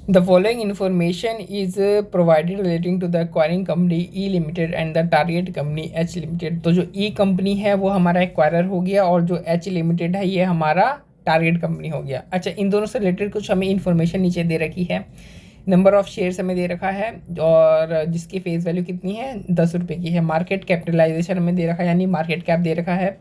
The following information is provided relating to the acquiring company E limited and the target company H limited. तो जो E company है वो हमारा acquirer हो गया और जो H लिमिटेड है ये हमारा टारगेट कंपनी हो गया। अच्छा, इन दोनों से रिलेटेड कुछ हमें इन्फॉर्मेशन नीचे दे रखी है। नंबर ऑफ़ शेयर्स हमें दे रखा है और जिसकी फेस वैल्यू कितनी है 10 रुपये की है। मार्केट कैपिटलाइजेशन हमें दे रखा है यानी मार्केट कैप दे रखा है।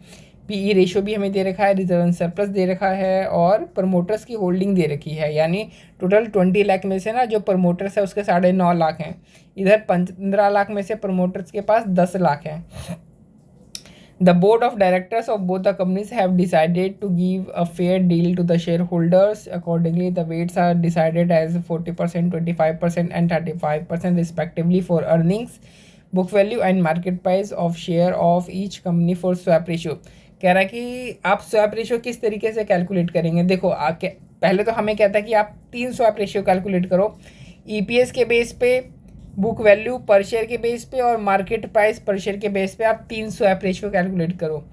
पीई रेशियो भी हमें दे रखा है, रिजर्व एंड सरप्लस दे रखा है और प्रमोटर्स की होल्डिंग दे रखी है। यानी टोटल 20 लाख में से ना जो प्रमोटर्स है उसके 9.5 लाख हैं, इधर 15 लाख में से प्रमोटर्स के पास 10 लाख हैं। The board of directors of both the companies have decided to give a fair deal to the shareholders. Accordingly, the weights are decided as 40%, 25% and 35% respectively for earnings, book value and market price of share of each company for swap ratio. कह रहा है कि आप swap ratio किस तरीके से calculate करेंगे। देखो पहले तो हमें कहता है कि आप 3 स्वैप रेशियो कैलकुलेट करो, ईपीएस के बेस पे, बुक वैल्यू पर शेयर के बेस पे और मार्केट प्राइस पर शेयर के बेस पे आप 3 स्वैप रेशियो कैलकुलेट करो।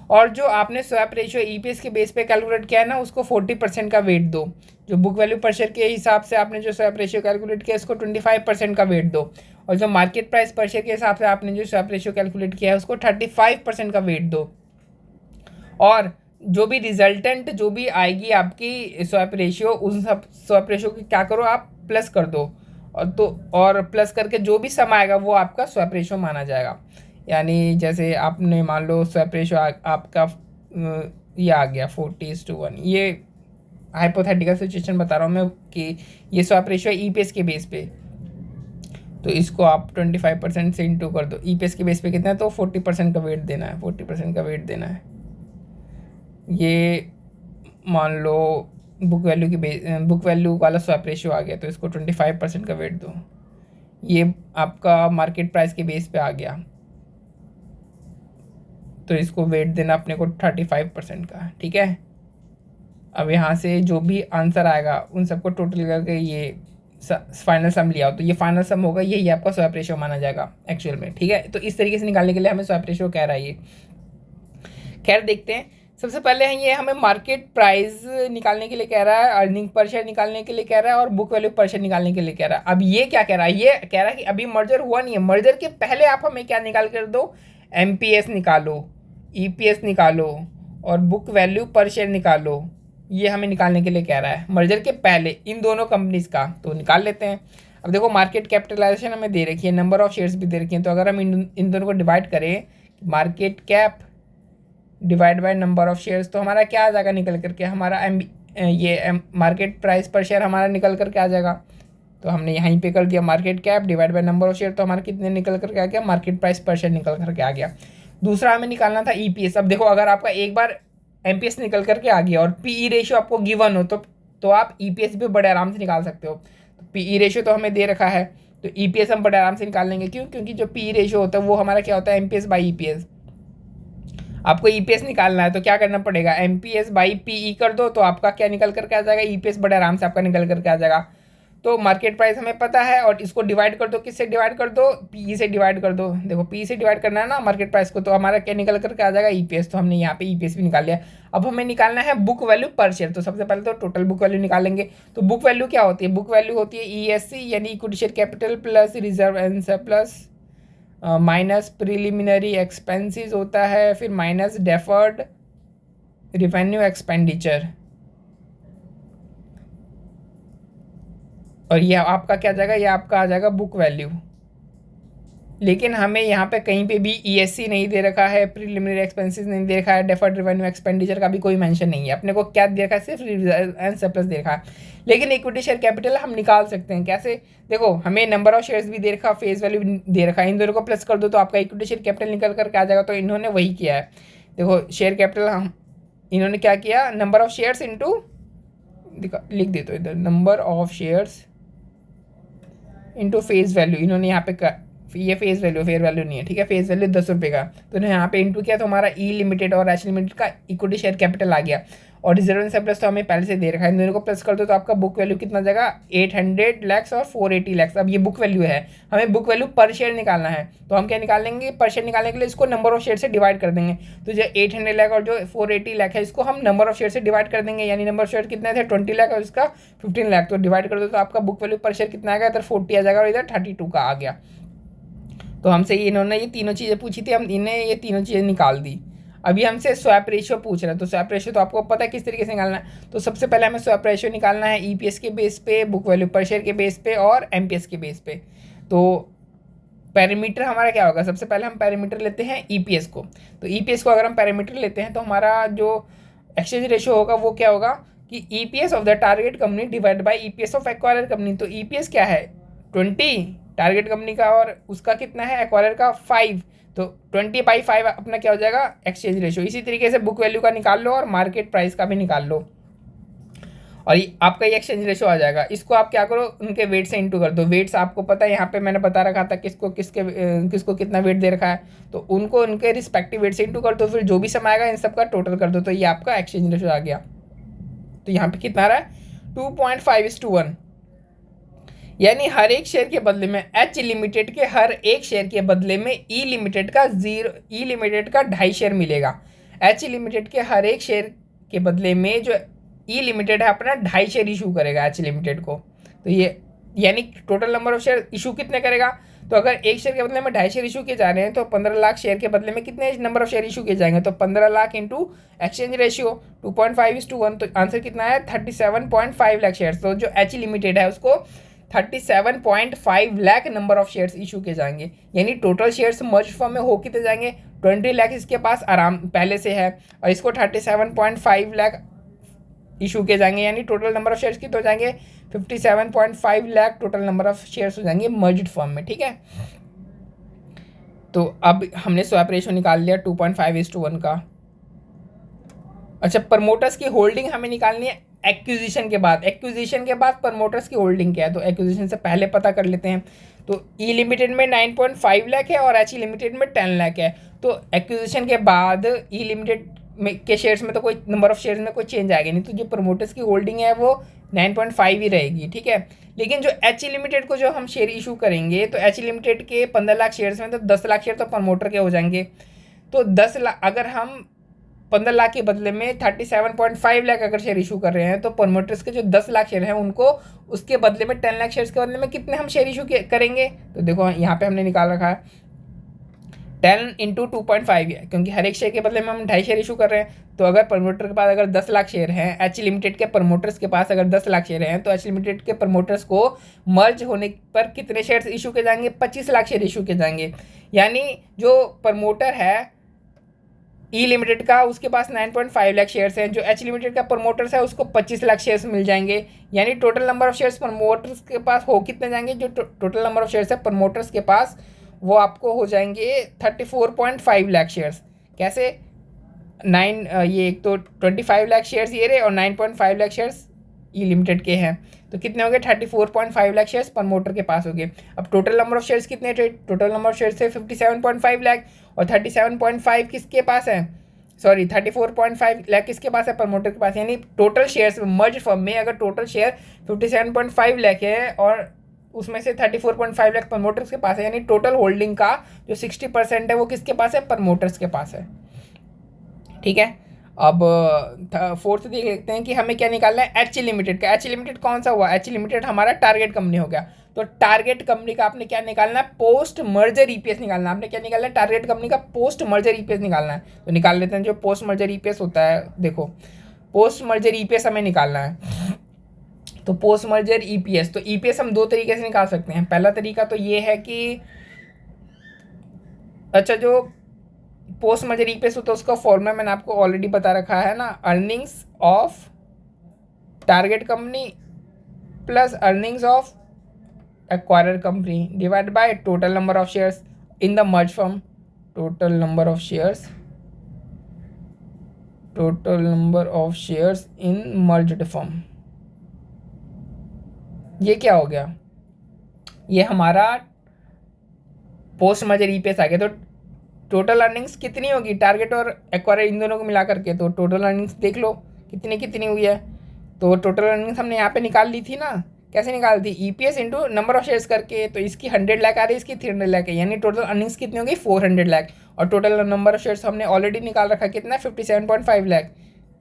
और जो आपने स्वैप रेशियो ईपीएस के बेस पे कैलकुलेट किया है ना उसको 40% का वेट दो। जो बुक वैल्यू पर शेयर के हिसाब से आपने जो स्वैप रेशियो कैलकुलेट किया उसको 25% का वेट दो। और जो मार्केट प्राइस पर शेयर के हिसाब से आपने जो स्वैप रेशियो कैलकुलेट किया है उसको 35% का वेट दो। और जो भी रिजल्टेंट जो भी आएगी आपकी स्वैप रेशियो उन सब स्वैप रेशियो की क्या करो आप प्लस कर दो और प्लस करके जो भी सम आएगा वो आपका स्वैप रेशियो माना जाएगा। यानी जैसे आपने मान लो स्वैप रेशियो आपका ये आ गया 40:1। ये हाइपोथेटिकल सिचुएशन बता रहा हूँ मैं कि ये स्वैप रेशियो ईपीएस के बेस पे, तो इसको आप 25% से इंटू कर दो। ईपीएस के बेस पे कितना है तो 40% का वेट देना है, 40% का वेट देना है। ये मान लो बुक वैल्यू वाला स्वैप रेशियो आ गया तो इसको 25% का वेट दो। ये आपका मार्केट प्राइस के बेस पे आ गया तो इसको वेट देना अपने को 35% का। ठीक है, अब यहाँ से जो भी आंसर आएगा उन सबको टोटल करके ये फाइनल सम लिया हो तो ये फाइनल सम होगा, यही आपका स्वैप रेशियो माना जाएगा एक्चुअल में। ठीक है, तो इस तरीके से निकालने के लिए हमें स्वैप रेशियो कह रहा है ये। खैर देखते हैं, सबसे पहले ये हमें मार्केट प्राइस निकालने के लिए कह रहा है, अर्निंग पर शेयर निकालने के लिए कह रहा है और बुक वैल्यू पर शेयर निकालने के लिए कह रहा है। अब ये क्या कह रहा है, ये कह रहा है कि अभी मर्जर हुआ नहीं है, मर्जर के पहले आप हमें क्या निकाल कर दो, एमपीएस निकालो, ईपीएस निकालो और बुक वैल्यू पर शेयर निकालो। ये हमें निकालने के लिए कह रहा है मर्जर के पहले इन दोनों कंपनीज का, तो निकाल लेते हैं। अब देखो मार्केट कैपिटलाइजेशन हमें दे रखी है, नंबर ऑफ शेयर्स भी दे रखी है, तो अगर हम इन दोनों को डिवाइड करें, market cap divide by number of shares, तो हमारा क्या आ जाएगा निकल करके, हमारा ये मार्केट प्राइस पर शेयर हमारा निकल करके आ जाएगा। तो हमने यहीं पे कर दिया market cap divide by number of share, तो हमारा कितने निकल करके आ गया, मार्केट प्राइस पर शेयर निकल करके आ गया। दूसरा हमें निकालना था ईपीएस। अब देखो अगर आपका एक बार एमपीएस निकल करके आ गया और पीई रेशियो आपको गिवन हो तो आप ईपीएस भी बड़े आराम से निकाल सकते हो। तो पीई रेशियो तो हमें दे रखा है तो ईपीएस हम बड़े आराम से निकाल लेंगे। क्यों? क्योंकि जो पीई रेशियो होता है वो हमारा क्या होता है, एमपीएस बाई ईपीएस। आपको ईपीएस निकालना है तो क्या करना पड़ेगा, एमपीएस बाई पीई कर दो तो आपका क्या निकल करके आ जाएगा, ईपीएस बड़े आराम से आपका निकल करके आ जाएगा। तो मार्केट प्राइस हमें पता है और इसको डिवाइड कर दो, किससे डिवाइड कर दो, पीई से डिवाइड कर दो। देखो पीई से डिवाइड करना है ना मार्केट प्राइस को, तो हमारा क्या निकल करके आ जाएगा, ईपीएस। तो हमने यहाँ पे ईपीएस भी निकाल लिया। अब हमें निकालना है बुक वैल्यू पर शेयर। तो सबसे पहले तो टोटल बुक वैल्यू निकालेंगे। तो बुक वैल्यू क्या होती है, बुक वैल्यू होती है ईएससी यानी equity share capital plus reserve and surplus minus preliminary expenses होता है, फिर माइनस डेफर्ड रिवेन्यू एक्सपेंडिचर, और ये आपका क्या जाएगा, ये आपका आ जाएगा बुक वैल्यू। लेकिन हमें यहाँ पे कहीं पे भी ईएससी नहीं दे रखा है, प्रिलिमिनरी एक्सपेंसेस नहीं दे रखा है, डेफर्ड रेवेन्यू एक्सपेंडिचर का भी कोई मेंशन नहीं है। अपने को क्या दे रखा है, सिर्फ रिजर्व एंड सरप्लस दे रखा है। लेकिन इक्विटी शेयर कैपिटल हम निकाल सकते हैं कैसे, देखो हमें नंबर ऑफ शेयर्स भी दे रखा, फेस वैल्यू दे रखा है, इन दोनों को प्लस कर दो तो आपका इक्विटी शेयर कैपिटल निकल करके आ जाएगा। तो इन्होंने वही किया है। देखो शेयर कैपिटल हम इन्होंने क्या किया, नंबर ऑफ शेयर्स इंटू लिख दे तो इधर number of shares into face value, इन्होंने यहाँ पे ये फेस वैल्यू, फेयर वैल्यू नहीं है, ठीक है, फेस वैल्यू 10 रुपये का। तो यहाँ पे इंटू किया तो हमारा ई लिमिटेड और एच लिमिटेड का इक्विटी शेयर कैपिटल आ गया, और रिजर्व एंड सरप्लस तो हमें पहले से दे रखा है। इन दोनों को प्लस कर दो तो आपका बुक वैल्यू कितना जाएगा, 800 लाख और 480 लाख। अब ये बुक वैल्यू है, हमें बुक वैल्यू पर शेयर निकालना है, तो हम क्या निकालेंगे, पर शेयर निकालने के लिए इसको नंबर ऑफ शेयर से डिवाइड कर देंगे। तो जो 800 लाख और जो 480 लाख है इसको हम नंबर ऑफ शेयर से डिवाइड कर देंगे, यानी नंबर ऑफ शेयर कितने थे, 20 लाख और इसका 15 लाख, तो डिवाइड कर दो तो आपका बुक वैल्यू पर शेयर कितना आएगा, इधर 40 आ जाएगा और इधर 32 का आ गया। तो हमसे इन्होंने ये तीनों चीज़ें पूछी थी, हम इन्हें ये तीनों चीज़ें निकाल दी। अभी हमसे स्वैप रेशियो पूछ रहा है, तो स्वैप रेशियो तो आपको पता है किस तरीके से निकालना है। तो सबसे पहले हमें स्वैप रेशियो निकालना है ईपीएस के बेस पे, बुक वैल्यू पर शेयर के बेस पे और एमपीएस के बेस पे। तो पैरामीटर हमारा क्या होगा, सबसे पहले हम पैरामीटर लेते हैं ईपीएस को। तो ईपीएस को अगर हम पैरामीटर लेते हैं तो हमारा जो एक्सचेंज रेशियो होगा वो क्या होगा कि EPS of the target company divide by EPS of acquired company. तो ईपीएस क्या है, 20 टारगेट कंपनी का, और उसका कितना है एक्वायर्ड का 5, तो 20/5 अपना क्या हो जाएगा एक्सचेंज रेशियो। इसी तरीके से बुक वैल्यू का निकाल लो और मार्केट प्राइस का भी निकाल लो, और आपका ये एक्सचेंज रेशियो आ जाएगा। इसको आप क्या करो, उनके वेट से इंटू कर दो। वेट्स आपको पता है, यहाँ पे मैंने बता रखा था किसको कितना वेट दे रखा है, तो उनको उनके रिस्पेक्टिव वेट से इंटू कर दो, फिर जो भी सम आएगा इन सब का टोटल कर दो, तो ये आपका एक्सचेंज रेशियो आ गया। तो यहाँ पे कितना आ रहा है 2.5:1, यानी हर एक शेयर के बदले में एच लिमिटेड के हर एक शेयर के बदले में ई लिमिटेड का 2.5 शेयर मिलेगा। एच लिमिटेड के हर एक शेयर के बदले में जो ई लिमिटेड है अपना 2.5 शेयर इशू करेगा एच लिमिटेड को। तो ये यानी total number of share issue कितने करेगा, तो अगर एक शेयर के बदले में 2.5 शेयर इशू किए जा रहे हैं तो 15 लाख शेयर के बदले में कितने नंबर ऑफ शेयर इशू किए जाएंगे, तो 15 लाख इंटू एक्सचेंज रेशियो 2.5:1, तो आंसर कितना है 37.5 लाख शेयर। तो जो एच लिमिटेड है उसको 37.5 lakh number of shares issue किए जाएंगे, यानी टोटल शेयर्स मर्ज फॉर्म में हो कितने जाएंगे, 20 लाख इसके पास आराम पहले से है, और इसको 37.5 लाख इशू किए जाएंगे, यानी टोटल नंबर ऑफ शेयर्स कितने हो जाएंगे 57.5 lakh total number of shares हो जाएंगे मर्ज्ड फॉर्म में, ठीक है। तो अब हमने स्वैप रेशियो निकाल लिया 2.5:1 का। अच्छा, प्रमोटर्स की होल्डिंग हमें निकालनी है एक्विजिशन के बाद। एक्विजिशन के बाद प्रमोटर्स की होल्डिंग क्या है, तो एक्विजिशन से पहले पता कर लेते हैं। तो ई लिमिटेड में 9.5 लाख है और एच लिमिटेड में 10 लाख है। तो एक्विजिशन के बाद ई लिमिटेड में के शेयर्स में तो कोई नंबर ऑफ शेयर्स में कोई चेंज आएगा नहीं, तो जो प्रमोटर्स की होल्डिंग है वो 9.5 ही रहेगी, ठीक है। लेकिन जो एच लिमिटेड को जो हम शेयर इशू करेंगे, तो एच लिमिटेड के 15 लाख शेयर्स में तो 10 लाख शेयर तो प्रमोटर के हो जाएंगे। तो 10 लाख अगर हम 15 लाख के बदले में 37.5 लाख अगर शेयर इशू कर रहे हैं, तो प्रमोटर्स के जो 10 लाख शेयर हैं उनको उसके बदले में 10 लाख शेयर्स के बदले में कितने हम शेयर इशू करेंगे, तो देखो यहाँ पे हमने निकाल रखा है 10 × 2.5 है, क्योंकि हर एक शेयर के बदले में हम 2.5 शेयर इशू कर रहे हैं। तो अगर प्रमोटर के पास अगर 10 लाख शेयर हैं, एच लिमिटेड के प्रमोटर्स के पास अगर 10 लाख शेयर हैं, तो एच लिमिटेड के प्रमोटर्स को मर्ज होने पर कितने शेयर्स इशू किए जाएंगे, 25 लाख शेयर इशू किए जाएंगे। यानी जो प्रमोटर है ई लिमिटेड का उसके पास 9.5 लाख शेयर्स हैं, जो एच लिमिटेड का प्रमोटर्स है उसको 25 लाख शेयर्स मिल जाएंगे। यानी total number of shares promoters के पास हो कितने जाएंगे, जो टोटल नंबर ऑफ शेयर्स है प्रमोटर्स के पास वो आपको हो जाएंगे 34.5 लाख शेयर्स। कैसे ये एक तो 25 लाख शेयर्स ये रहे और 9.5 लाख शेयर्स ई लिमिटेड के हैं, तो कितने हो गए 34.5 लाख शेयर्स प्रमोटर के पास हो गए। अब टोटल नंबर ऑफ शेयर्स कितने थे, टोटल नंबर ऑफ शेयर्स थे 57.5 लाख, और 37.5 किसके पास है, सॉरी 34.5 लाख किसके पास है, प्रमोटर के पास। यानी टोटल शेयर्स मर्ज फर्म में अगर टोटल शेयर 57.5 लाख है और उसमें से 34.5 लाख प्रमोटर्स के पास है, यानी टोटल होल्डिंग का जो 60% है वो किसके पास है, प्रमोटर्स के पास है, ठीक है। अब फोर्थ देख लेते हैं कि हमें क्या निकालना है एच लिमिटेड का। एच लिमिटेड कौन सा हुआ, एच लिमिटेड हमारा टारगेट कंपनी हो गया। तो टारगेट कंपनी का आपने क्या निकालना है, पोस्ट मर्जर ईपीएस निकालना है। आपने क्या निकालना है, टारगेट कंपनी का पोस्ट मर्जर ईपीएस निकालना है। तो निकाल लेते हैं, जो पोस्ट मर्जर ईपीएस होता है, देखो पोस्ट मर्जर ईपीएस हमें निकालना है। तो पोस्ट मर्जर ईपीएस, तो ईपीएस हम दो तरीके से निकाल सकते हैं। पहला तरीका तो ये है कि अच्छा, जो पोस्ट मर्जर ईपीएस होता है उसका फॉर्मूला मैंने आपको ऑलरेडी बता रखा है ना, earnings of target company plus earnings of acquirer company divide by total number of shares in the merge firm. Total number of shares in merged firm. ये क्या हो गया, ये हमारा पोस्ट मर्जर ईपीएस आ गया, तो टोटल अर्निंग्स कितनी होगी टारगेट और एक्वायर इन दोनों को मिला करके, तो टोटल अर्निंग्स देख लो कितनी हुई है। तो टोटल अर्निंग्स हमने यहाँ पे निकाल ली थी ना, कैसे निकाल दी, EPS into number of shares करके, तो इसकी 100 लाख आ रही है, इसकी 300 लाख है, यानी टोटल अर्निंग्स कितनी होगी 400 लाख। और टोटल नंबर ऑफ शेयर्स हमने ऑलरेडी निकाल रखा कितना 57.5 लाख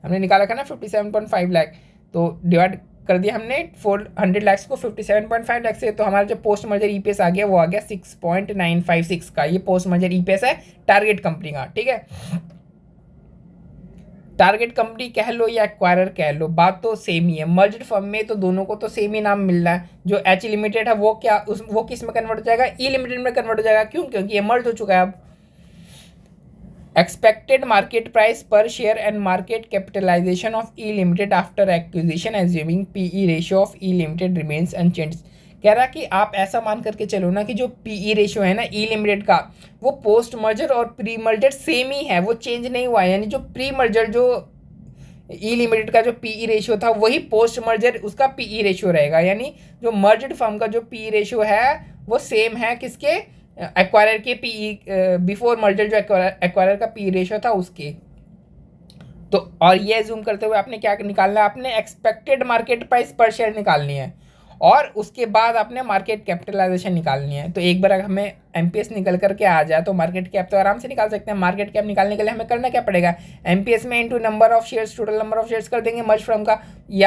हमने निकाल रखा ना 57.5 लाख, तो डिवाइड कर दिया हमने 400 लाख को 57.5 लाख से, तो हमारा जो पोस्ट मर्जर ईपीएस आ गया वो आ गया 6.956 का। ये पोस्ट मर्जर ईपीएस है टारगेट कंपनी का, ठीक है। टारगेट कंपनी कह लो या एक्वायरर कह लो, बात तो सेम ही है। मर्ज्ड फर्म में तो दोनों को तो सेम ही नाम मिल रहा है। जो एच लिमिटेड है वो क्या वो किस में कन्वर्ट हो जाएगा, ई लिमिटेड में कन्वर्ट हो जाएगा। क्यों, क्योंकि ये मर्ज हो चुका है अब। Expected market price per share and market capitalization of E limited after acquisition assuming PE ratio of E limited remains unchanged. कह रहा कि आप ऐसा मान करके चलो ना कि जो पीई रेशियो है ना ई लिमिटेड का, वो पोस्ट मर्जर और प्री मर्जर सेम ही है, वो चेंज नहीं हुआ है। यानी जो प्री मर्जर जो ई लिमिटेड का जो पीई रेशियो था वही पोस्ट मर्जर उसका पीई रेशियो रहेगा। यानी जो मर्ज्ड फर्म का जो पीई रेशियो है वो सेम है किसके, एक्वायरर के पीई, बिफोर मर्जर जो एक्वायरर का पीई रेशियो था उसके। तो और ये जूम करते हुए आपने क्या निकालना है, आपने expected market price per share निकालनी है और उसके बाद आपने मार्केट कैपिटलाइजेशन निकालनी है। तो एक बार अगर हमें एमपीएस निकल करके आ जाए तो मार्केट कैप तो आराम से निकाल सकते हैं। मार्केट कैप निकालने के लिए हमें करना क्या पड़ेगा, एमपीएस में into number of shares, total number of shares कर देंगे मर्ज फर्म का, ये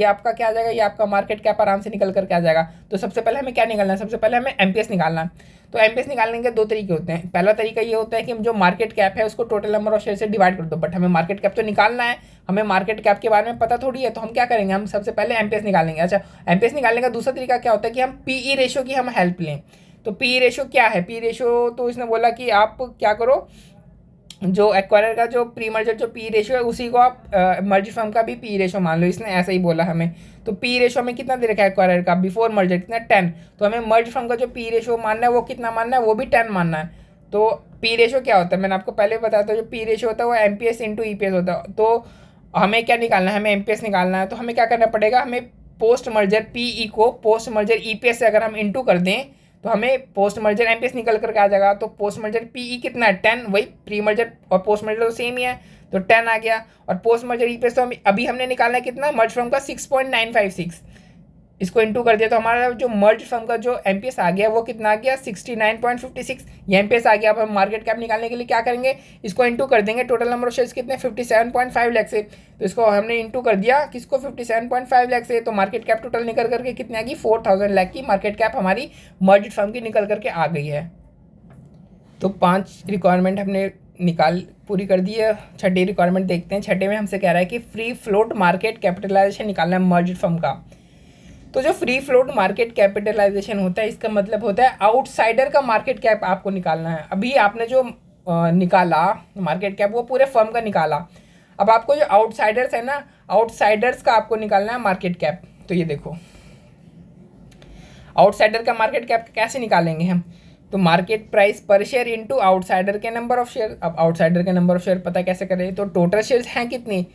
आपका क्या आ जाएगा, ये आपका मार्केट कैप आराम से निकल करके आ जाएगा। तो सबसे पहले हमें क्या निकालना है, सबसे पहले हमें एमपीएस निकालना है। तो एमपीएस निकालने के दो तरीके होते हैं। पहला तरीका ये होता है कि जो मार्केट कैप है उसको टोटल नंबर ऑफ शेयर से डिवाइड कर दो, बट हमें मार्केट कैप तो निकालना है, हमें मार्केट कैप के बारे में पता थोड़ी है। तो हम क्या करेंगे, हम सबसे पहले एमपीएस निकालेंगे। अच्छा, एमपीएस निकालने का दूसरा तरीका क्या होता है कि हम पीई रेशियो की हम हेल्प लें। तो पीई रेशियो क्या है, पी रेशियो तो इसने बोला कि आप क्या करो, जो एक्वायरर का जो प्री मर्जर जो पी रेशियो है उसी को आप मर्ज फर्म का भी पी रेशियो मान लो। इसने ऐसा ही बोला हमें। तो पी रेशियो में कितना दे रखा है एक्वायरर का बिफोर मर्जर कितना 10, तो हमें मर्ज फर्म का जो पी रेशियो मानना है वो कितना मानना है, वो भी 10 मानना है। तो पी रेशियो क्या होता है, मैंने आपको पहले बताया था, जो पी रेशियो होता है वो एमपीएस इंटू ईपीएस होता है। तो हमें क्या निकालना है, हमें एमपीएस निकालना है। तो हमें क्या करना पड़ेगा, हमें पोस्ट मर्जर पीई को पोस्ट मर्जर ईपीएस से अगर हम इंटू कर दें तो हमें पोस्ट मर्जर एमपीएस निकल करके आ जाएगा। तो पोस्ट मर्जर पीई कितना है 10, वही प्री मर्जर और पोस्ट मर्जर तो सेम ही है, तो 10 आ गया। और पोस्ट मर्जर ईपीएस तो अभी हमने निकालना है कितना, मर्ज फर्म का 6.956, इसको इंटू कर दिया तो हमारा जो मर्ज फर्म का जो एमपीएस आ गया वो कितना आ गया 69.56, ये एमपीएस आ गया। अब हम मार्केट कैप निकालने के लिए क्या करेंगे, इसको इंटू कर देंगे टोटल नंबर ऑफ शेयर्स कितने 57.5 लाख से, तो इसको हमने इंटू कर दिया किसको 57.5 लाख से। तो मार्केट कैप टोटल निकल करके कितनी आ गई 4000 लाख की मार्केट कैप हमारी मर्ज फर्म की निकल करके आ गई है। तो 5 रिक्वायरमेंट हमने पूरी कर दी है। छठी रिक्वायरमेंट देखते हैं। छठे में हमसे कह रहा है कि फ्री फ्लोट मार्केट कैपिटलाइजेशन निकालना है मर्ज फर्म का। तो जो फ्री फ्लोट मार्केट कैपिटलाइजेशन होता है इसका मतलब होता है आउटसाइडर का मार्केट कैप आपको निकालना है। अभी आपने जो निकाला मार्केट कैप वो पूरे फर्म का निकाला, अब आपको जो आउटसाइडर्स है ना, आउटसाइडर्स का आपको निकालना है मार्केट कैप। तो ये देखो आउटसाइडर का मार्केट कैप कैसे निकालेंगे हम, तो market price per share into outsider के नंबर ऑफ शेयर। अब आउटसाइडर के नंबर ऑफ शेयर पता कैसे करें, तो टोटल शेयर्स हैं कितनी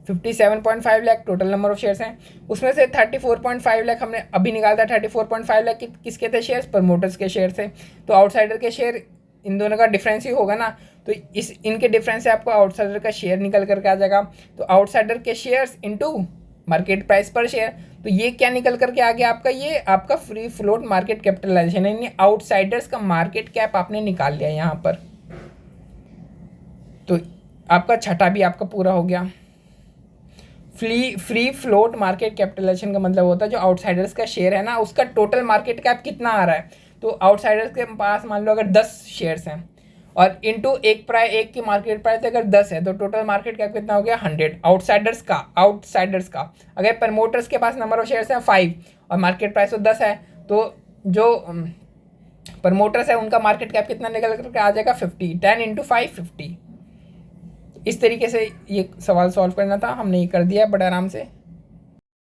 57.5 lakh total number of shares हैं, उसमें से 34.5 लाख हमने अभी निकाला था। 34.5 लाख किसके थे शेयर्स, प्रमोटर्स के शेयर थे। तो आउटसाइडर के शेयर इन दोनों का डिफरेंस ही होगा ना, तो इनके डिफरेंस से आपको आउटसाइडर का शेयर निकल करके आ जाएगा। तो आउटसाइडर के shares into market price per share, तो ये क्या निकल करके आ गया आपका, ये आपका फ्री फ्लोट मार्केट कैपिटलाइजेशन है, यानी आउटसाइडर्स का मार्केट कैप आपने निकाल लिया यहाँ पर। तो आपका छठा भी आपका पूरा हो गया। फ्री फ्लोट मार्केट कैपिटलाइजेशन का मतलब होता है जो आउटसाइडर्स का शेयर है ना उसका टोटल मार्केट कैप कितना आ रहा है। तो आउटसाइडर्स के पास मान लो अगर 10 शेयर्स हैं और इंटू एक की मार्केट प्राइस अगर 10 है तो टोटल मार्केट कैप कितना हो गया 100 आउटसाइडर्स का। अगर प्रमोटर्स के पास नंबर ऑफ शेयर्स हैं 5 और मार्केट प्राइस तो 10 है, तो जो प्रमोटर्स है उनका मार्केट कैप कितना निकल करके आ जाएगा 50, 10 इंटू 5 50। इस तरीके से ये सवाल सॉल्व करना था, हमने ये कर दिया बड़े आराम से।